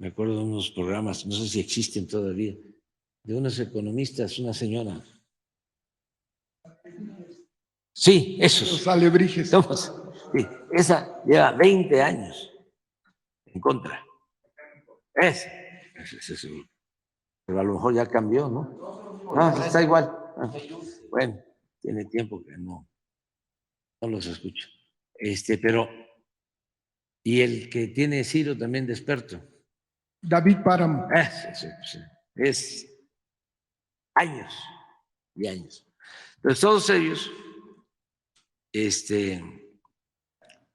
me acuerdo de unos programas, no sé si existen todavía, de unos economistas, una señora. Sí, esos. Los alebrijes. Sí, esa lleva 20 años en contra. Pero a lo mejor ya cambió, ¿no? No, está igual. Bueno, tiene tiempo que no los escucho. Pero, y el que tiene Ciro también de experto. David Páramo. Sí. Es años y años. Entonces, todos ellos,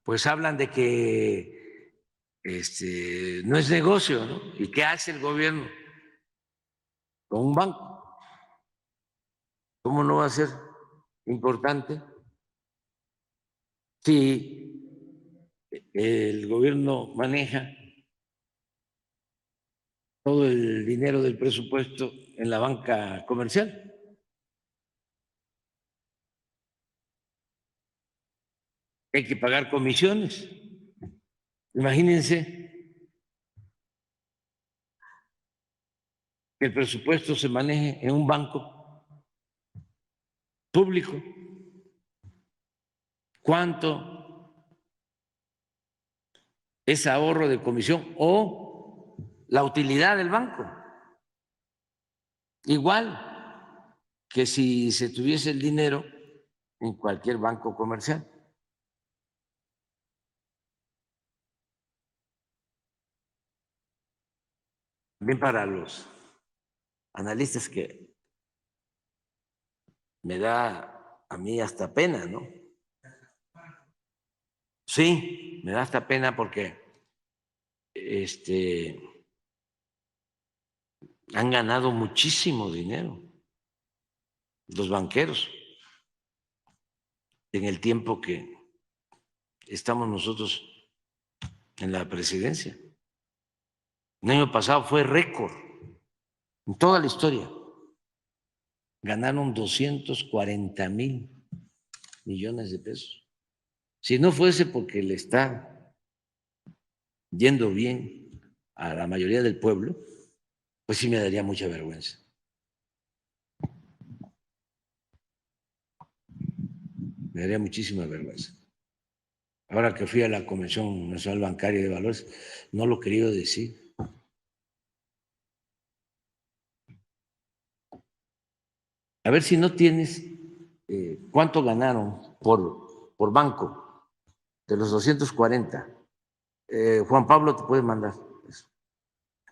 pues hablan de que no es negocio, ¿no? ¿Y qué hace el gobierno con un banco? ¿Cómo no va a ser importante si el gobierno maneja todo el dinero del presupuesto en la banca comercial? Hay que pagar comisiones. Imagínense que el presupuesto se maneje en un banco público. ¿Cuánto es ahorro de comisión o la utilidad del banco? Igual que si se tuviese el dinero en cualquier banco comercial. Bien, para los analistas que me da a mí hasta pena, ¿no? Sí, me da hasta pena porque han ganado muchísimo dinero los banqueros en el tiempo que estamos nosotros en la presidencia. El año pasado fue récord en toda la historia. Ganaron 240,000 millones de pesos. Si no fuese porque le está yendo bien a la mayoría del pueblo, pues sí me daría mucha vergüenza. Me daría muchísima vergüenza. Ahora que fui a la Convención Nacional Bancaria de Valores, no lo he querido decir. A ver si no tienes cuánto ganaron por banco de los 240. Juan Pablo te puede mandar eso.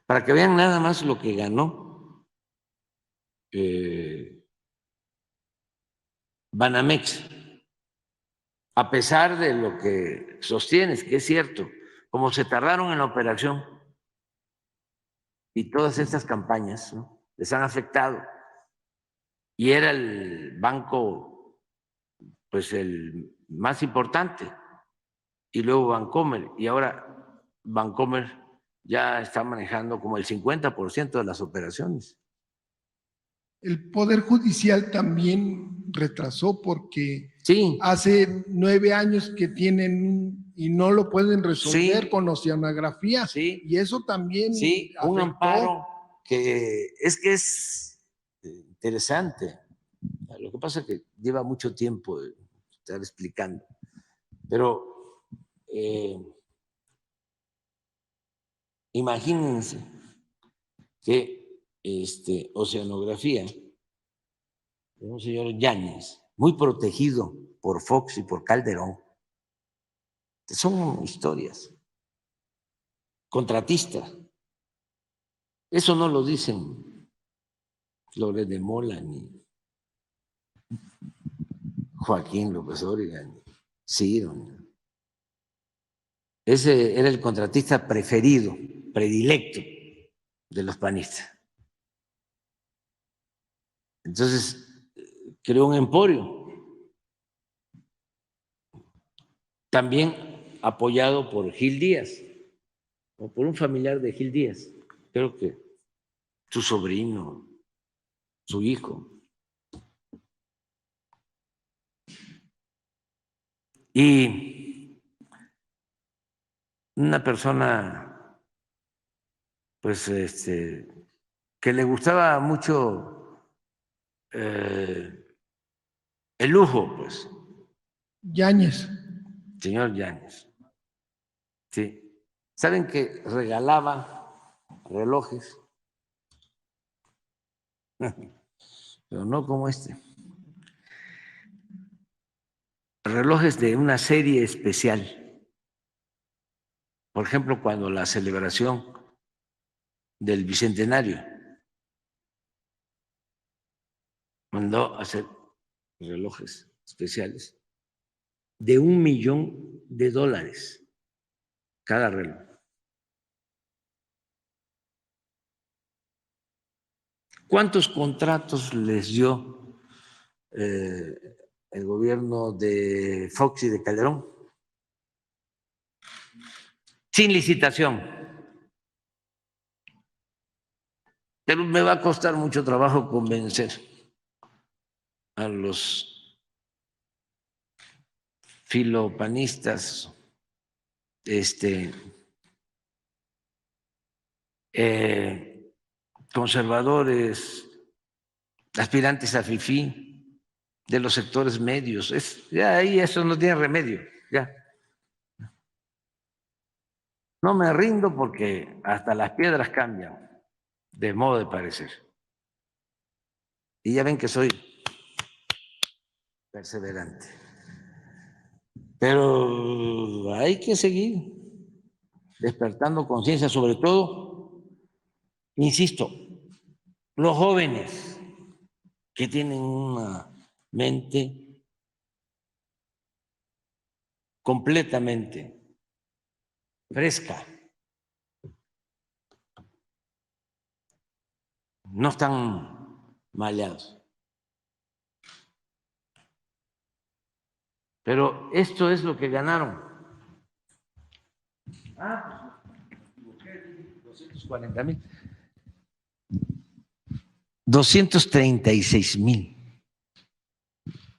Para que vean nada más lo que ganó Banamex, a pesar de lo que sostienes, que es cierto, como se tardaron en la operación y todas estas campañas, ¿no?, les han afectado. Y era el banco, pues el más importante, y luego Bancomer, y ahora Bancomer ya está manejando como el 50% de las operaciones. El Poder Judicial también retrasó porque sí, hace 9 años que tienen y no lo pueden resolver sí, con oceanografía. Sí, y eso también sí, un afectó. amparo que es interesante. Lo que pasa es que lleva mucho tiempo de estar explicando, pero imagínense que oceanografía, un señor Yáñez, muy protegido por Fox y por Calderón, son historias, contratistas. Eso no lo dicen Loret de Mola ni Joaquín López Dóriga ni Ciro. Ese era el contratista preferido, predilecto de los panistas. Entonces, creó un emporio, también apoyado por Gil Díaz, o por un familiar de Gil Díaz, creo que su sobrino, su hijo. Y una persona pues, que le gustaba mucho el lujo, pues, Yáñez. señor Yáñez. Sí. ¿Saben que regalaba relojes? Pero no como este. Relojes de una serie especial. Por ejemplo, cuando la celebración del Bicentenario mandó a hacer relojes especiales de $1,000,000 cada reloj. ¿Cuántos contratos les dio el gobierno de Fox y de Calderón? Sin licitación. Pero me va a costar mucho trabajo convencer a los filopanistas, conservadores, aspirantes a FIFI, de los sectores medios. Ya ahí eso no tiene remedio. Ya. No me rindo porque hasta las piedras cambian de modo de parecer. Y ya ven que soy perseverante. Pero hay que seguir despertando conciencia, sobre todo, insisto, los jóvenes que tienen una mente completamente fresca, no están maleados. Pero esto es lo que ganaron. 240,000. 236,000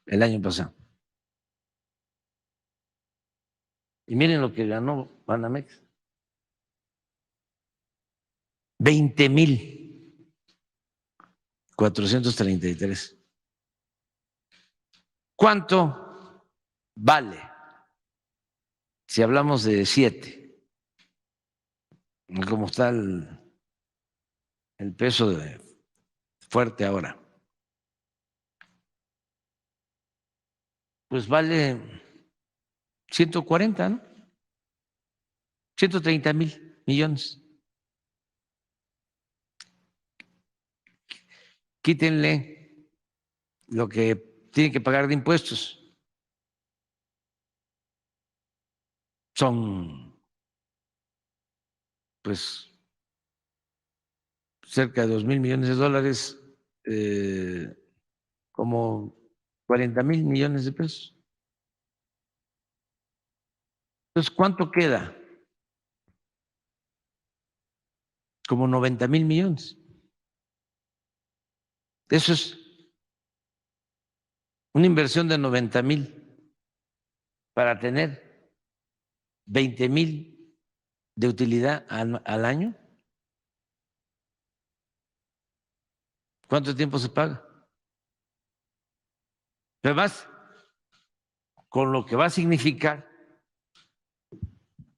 el año pasado. Y miren lo que ganó Banamex. 20,433. ¿Cuánto vale? Si hablamos de 7, como está el peso fuerte ahora, pues vale 140, ¿no? 130,000,000,000. Quítenle lo que tienen que pagar de impuestos. Son, pues, cerca de $2,000,000,000, como 40,000,000,000 de pesos. Entonces, ¿cuánto queda? Como 90,000,000,000. Eso es una inversión de 90,000 para tener 20,000 de utilidad al año. ¿Cuánto tiempo se paga? Además, con lo que va a significar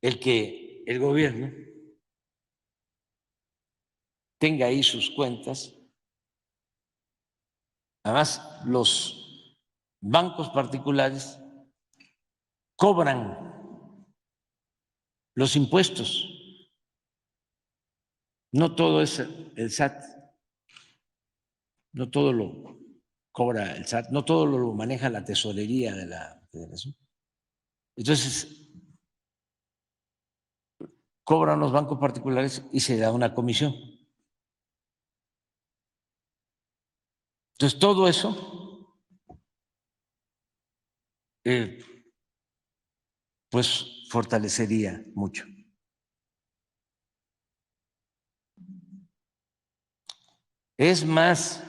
el que el gobierno tenga ahí sus cuentas. Además, los bancos particulares cobran los impuestos. No todo es el SAT, no todo lo cobra el SAT, no todo lo maneja la tesorería de la Federación. Entonces, cobran los bancos particulares y se da una comisión. Entonces, todo eso, pues, fortalecería mucho. Es más,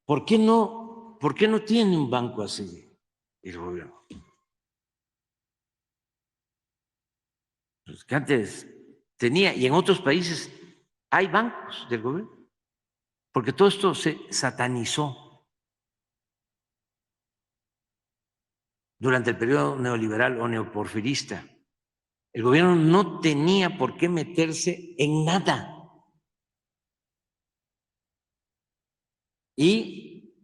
¿por qué no tiene un banco así el gobierno? pues, que antes tenía, y en otros países hay bancos del gobierno, porque todo esto se satanizó durante el periodo neoliberal o neoporfirista. El gobierno no tenía por qué meterse en nada. Y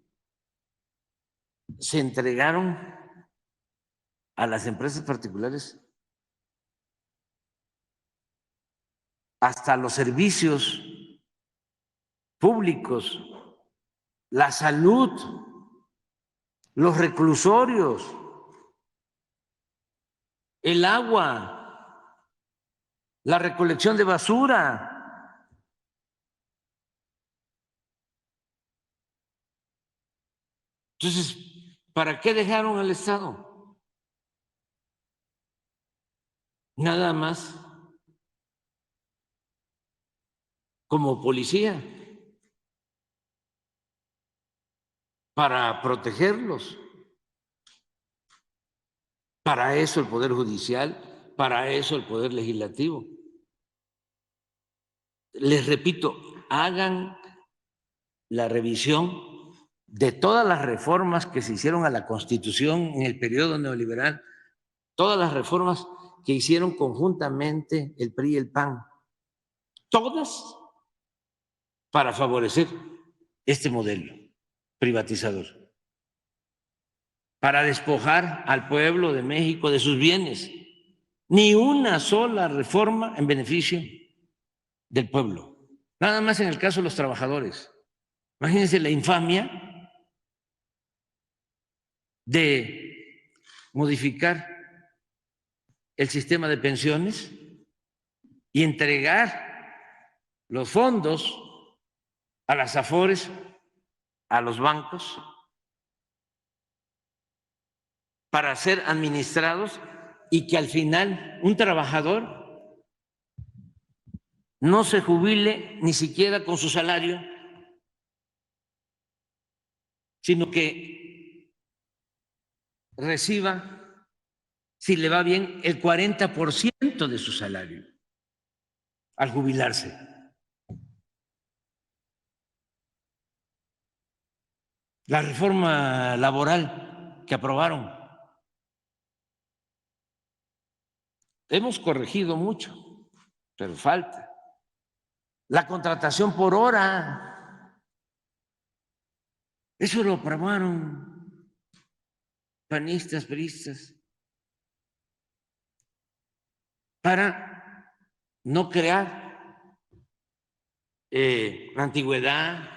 se entregaron a las empresas particulares hasta los servicios públicos, la salud, los reclusorios, el agua, la recolección de basura. Entonces, ¿para qué dejaron al Estado? Nada más como policía, para protegerlos. Para eso el Poder Judicial, para eso el Poder Legislativo. Les repito, hagan la revisión de todas las reformas que se hicieron a la Constitución en el periodo neoliberal, todas las reformas que hicieron conjuntamente el PRI y el PAN, todas para favorecer este modelo privatizador, para despojar al pueblo de México de sus bienes. Ni una sola reforma en beneficio del pueblo. Nada más en el caso de los trabajadores. Imagínense la infamia de modificar el sistema de pensiones y entregar los fondos a las AFORES, a los bancos, para ser administrados y que al final un trabajador no se jubile ni siquiera con su salario, sino que reciba, si le va bien, el 40% de su salario al jubilarse. La reforma laboral que aprobaron. Hemos corregido mucho, pero falta. La contratación por hora. Eso lo aprobaron panistas, priistas, para no crear antigüedad,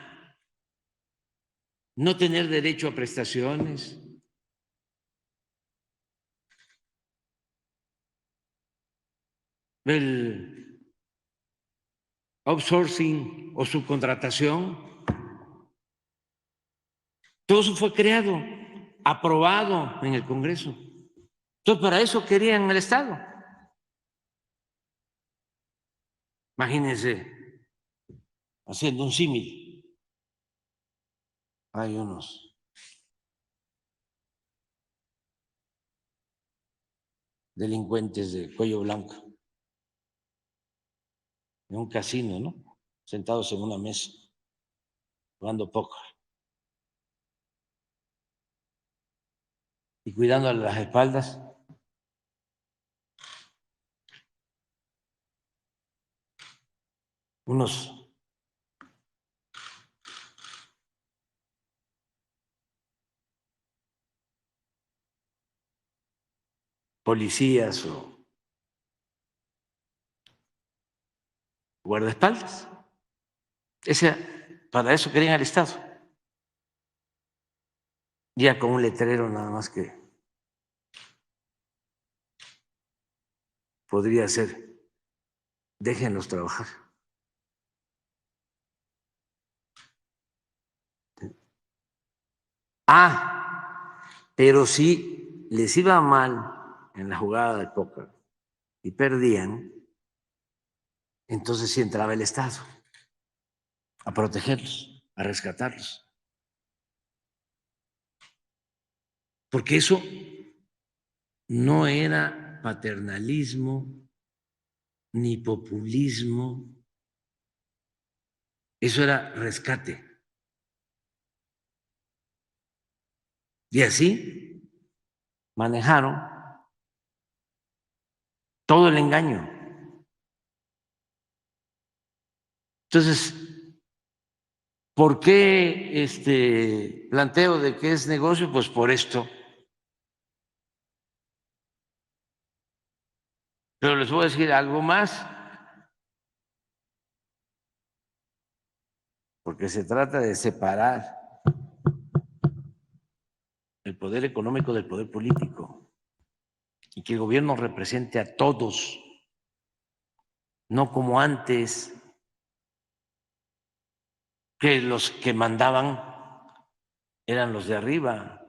no tener derecho a prestaciones. El outsourcing o subcontratación, todo eso fue creado, aprobado en el Congreso. Entonces, para eso querían el Estado. Imagínense, haciendo un símil, hay unos delincuentes de cuello blanco en un casino, ¿no? Sentados en una mesa, jugando póker y cuidando a las espaldas unos policías o guardaespaldas. Para eso querían al Estado. Ya con un letrero nada más que podría ser, déjenlos trabajar. Pero si les iba mal en la jugada de póker y perdían, entonces sí entraba el Estado a protegerlos, a rescatarlos. Porque eso no era paternalismo, ni populismo. Eso era rescate. Y así manejaron todo el engaño. Entonces, ¿por qué planteo de que es negocio? Pues por esto. Pero les voy a decir algo más, porque se trata de separar el poder económico del poder político y que el gobierno represente a todos, no como antes, que los que mandaban eran los de arriba,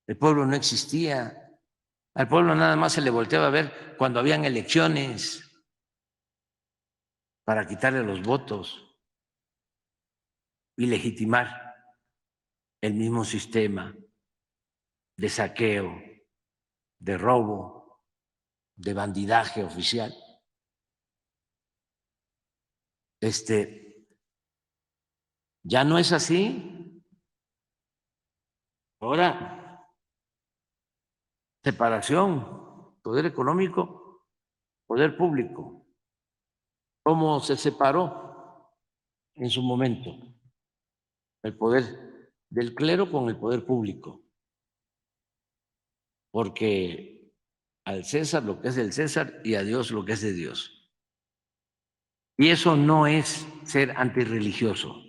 el pueblo no existía, al pueblo nada más se le volteaba a ver cuando habían elecciones para quitarle los votos y legitimar el mismo sistema de saqueo, de robo, de bandidaje oficial. Ya no es así. Ahora, separación, poder económico, poder público. ¿Cómo se separó en su momento el poder del clero con el poder público? Porque al César lo que es del César y a Dios lo que es de Dios. Y eso no es ser antirreligioso.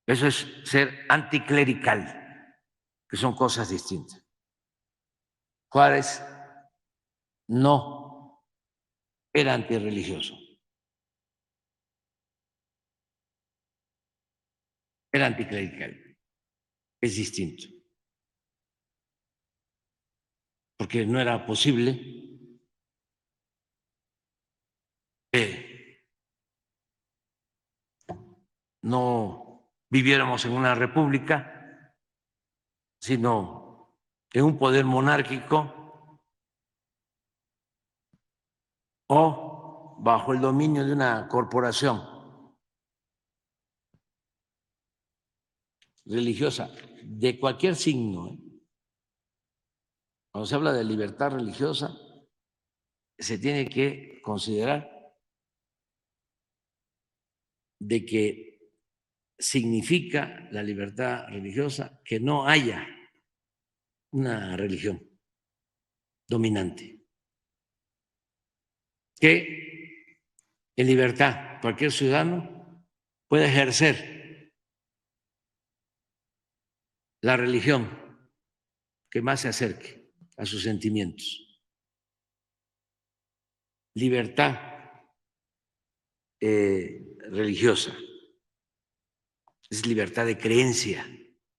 Eso es ser anticlerical, que son cosas distintas. Juárez no era antirreligioso, era anticlerical, es distinto, porque no era posible que no viviéramos en una república, sino en un poder monárquico o bajo el dominio de una corporación religiosa de cualquier signo. Cuando se habla de libertad religiosa, se tiene que considerar de que significa la libertad religiosa que no haya una religión dominante, que en libertad cualquier ciudadano pueda ejercer la religión que más se acerque a sus sentimientos. Libertad religiosa es libertad de creencia.